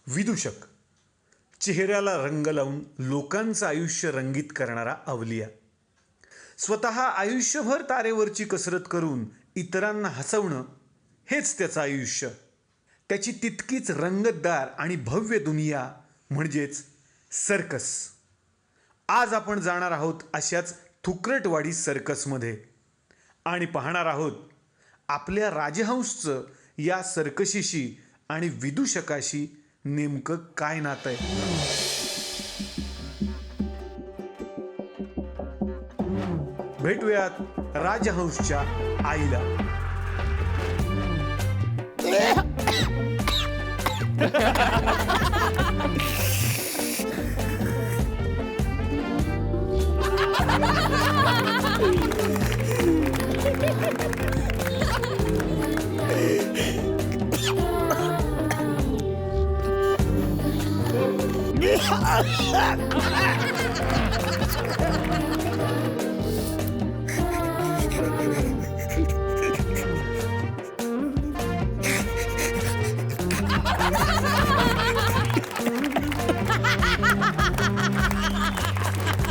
विदूषक, चेहऱ्याला रंग लावून लोकांचं आयुष्य रंगीत करणारा अवलिया, स्वतः आयुष्यभर तारेवरची कसरत करून इतरांना हसवणं हेच त्याचं आयुष्य. त्याची तितकीच रंगतदार आणि भव्य दुनिया म्हणजेच सर्कस. आज आपण जाणार आहोत अशाच थुकरटवाडी सर्कसमध्ये आणि पाहणार आहोत आपल्या राजहंसचं या सर्कशीशी आणि विदूषकाशी नेमकं काय नातं आहे. भेटूयात राजहंसच्या आईला.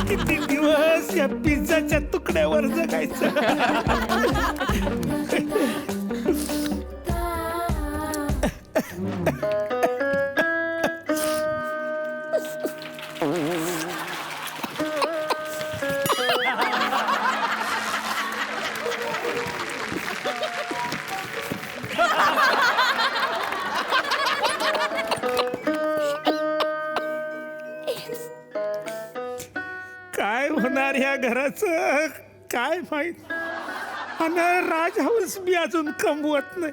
किती दिवस या पिझ्झाच्या तुकड्यावर जगायचं. काय होणार ह्या घराचं काय माहित. आणि राजहंस बी अजून कमवत नाही.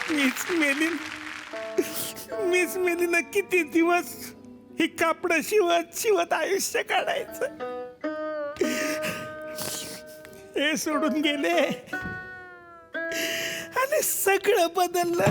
मीच मेली ना किती दिवस ही कापड शिवत शिवत आयुष्य काढायचं. हे सोडून गेले आणि सगळं बदललं.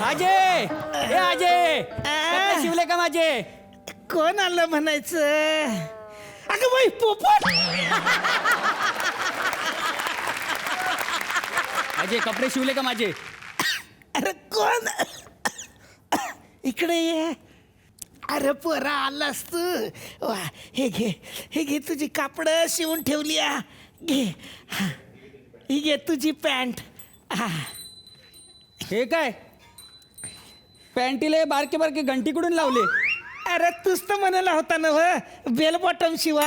अजय, हे अजय, कपडे शिवले का माझे? कोण आलं म्हणायचं? अगं बाई पोपट. अजय, कपडे शिवले का माझे? अरे कोण? इकडे ये. अरे पोरा आलास तू. वा, हे घे तुझी कापड शिवून ठेवली. घे, ही घे तुझी पॅन्ट. हे काय पॅन्टीले बारके बारके घंटी कुठून लावले? अरे तूच तर म्हणाला होता ना बेल बॉटम शिवा.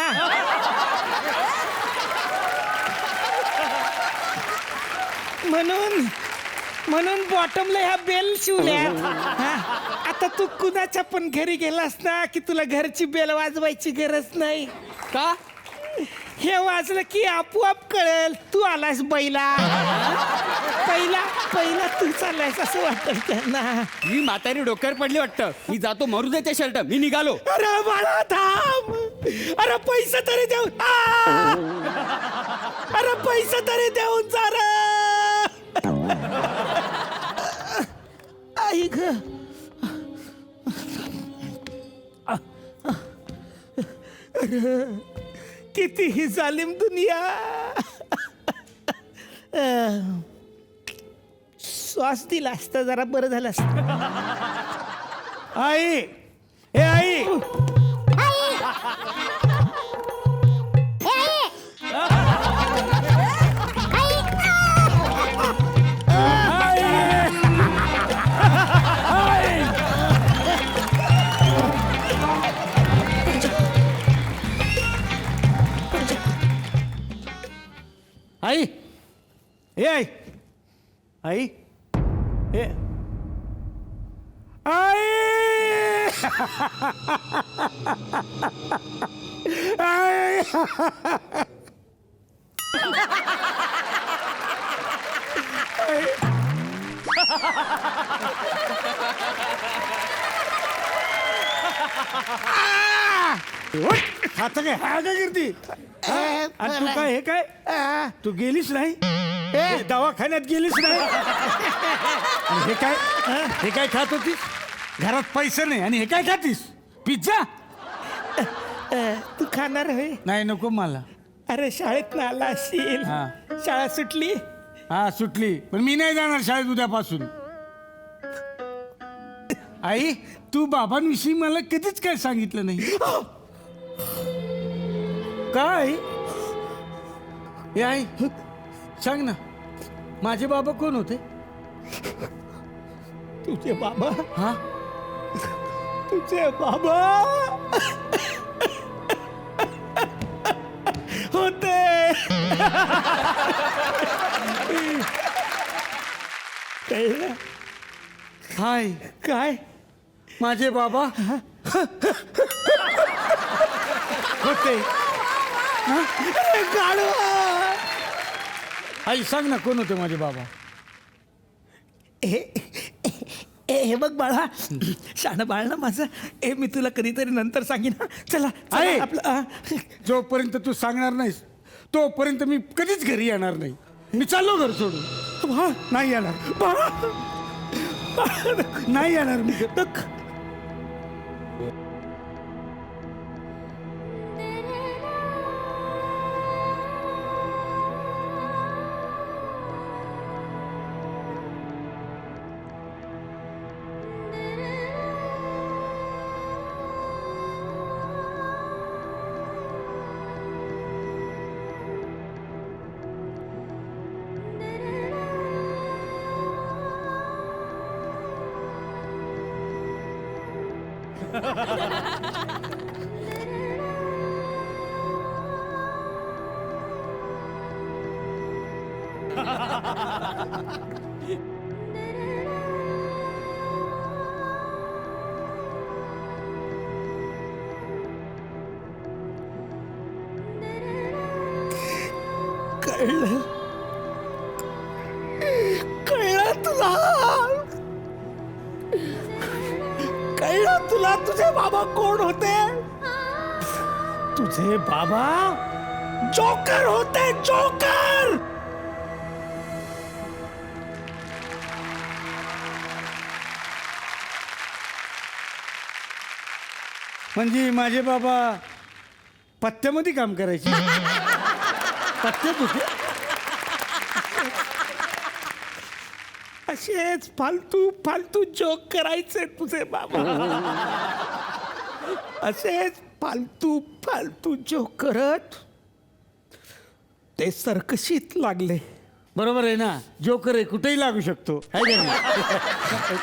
म्हणून बॉटमला ह्या बेल शिवल्या. आता तू कुणाच्या पण घरी गेलास ना की तुला घरची बेल वाजवायची गरज नाही. का? हे वाजलं की आपोआप कळेल तू आलास बैला. पहिला तू चाललायस असं वाटत त्यांना. मी म्हातारी डोक्यावर पडली वाटतं. मी जातो मरू दे ते शर्ट. मी निघालो. अरे बाळा थांब. अरे पैसे तरी देऊन अरे पैसे तरी देऊन जा रे. आई ग. अरे किती ही जालिम दुनिया. श्वास दिला असता जरा बरं झालं असतं. आई, हे आई. आई, हे आई, आई, हे आई. आता काय हा काय करते आणि तू काय हे काय तू गेलीस नाही दवाखान्यात गेलीस नाही आणि हे काय खात होतीस घरात पैसे नाही आणि हे काय खातीस पिझ्झा तू खाणार होय? नाही नको मला अरे शाळेत ना आला असशील. हा. शाळा सुटली. हा सुटली पण मी नाही जाणार शाळेत उद्यापासून. आई तू बाबांविषयी मला कधीच काय सांगितलं नाही. काय हे आई सांग ना माझे बाबा कोण होते. तुझे बाबा हा तुझे बाबा होते. कळलं हाय काय माझे बाबा होते. गाढवा. आई सांग ना कोण होते माझे बाबा. हे बघ बाळा शाणं बाळ ना माझं. मी तुला कधीतरी नंतर सांगेन. चला आहे. आपलं जोपर्यंत तू सांगणार नाहीस तोपर्यंत मी कधीच घरी येणार नाही. मी चाललो घर सोडून. नाही येणार बाळा नाही येणार मी. कळलं कळलं तुला. कळलं तुला तुझे बाबा कोण होते. तुझे बाबा जोकर होते. जोकर. म्हणजे माझे बाबा पत्त्यामध्ये काम करायचे. पत्त्यात होते. असेच फालतू फालतू जोक करायचे तुझे बाबा. असेच फालतू फालतू जोक करत ते सर्कशीत लागले. बरोबर आहे ना. जोकर आहे कुठेही लागू शकतो है का नाही?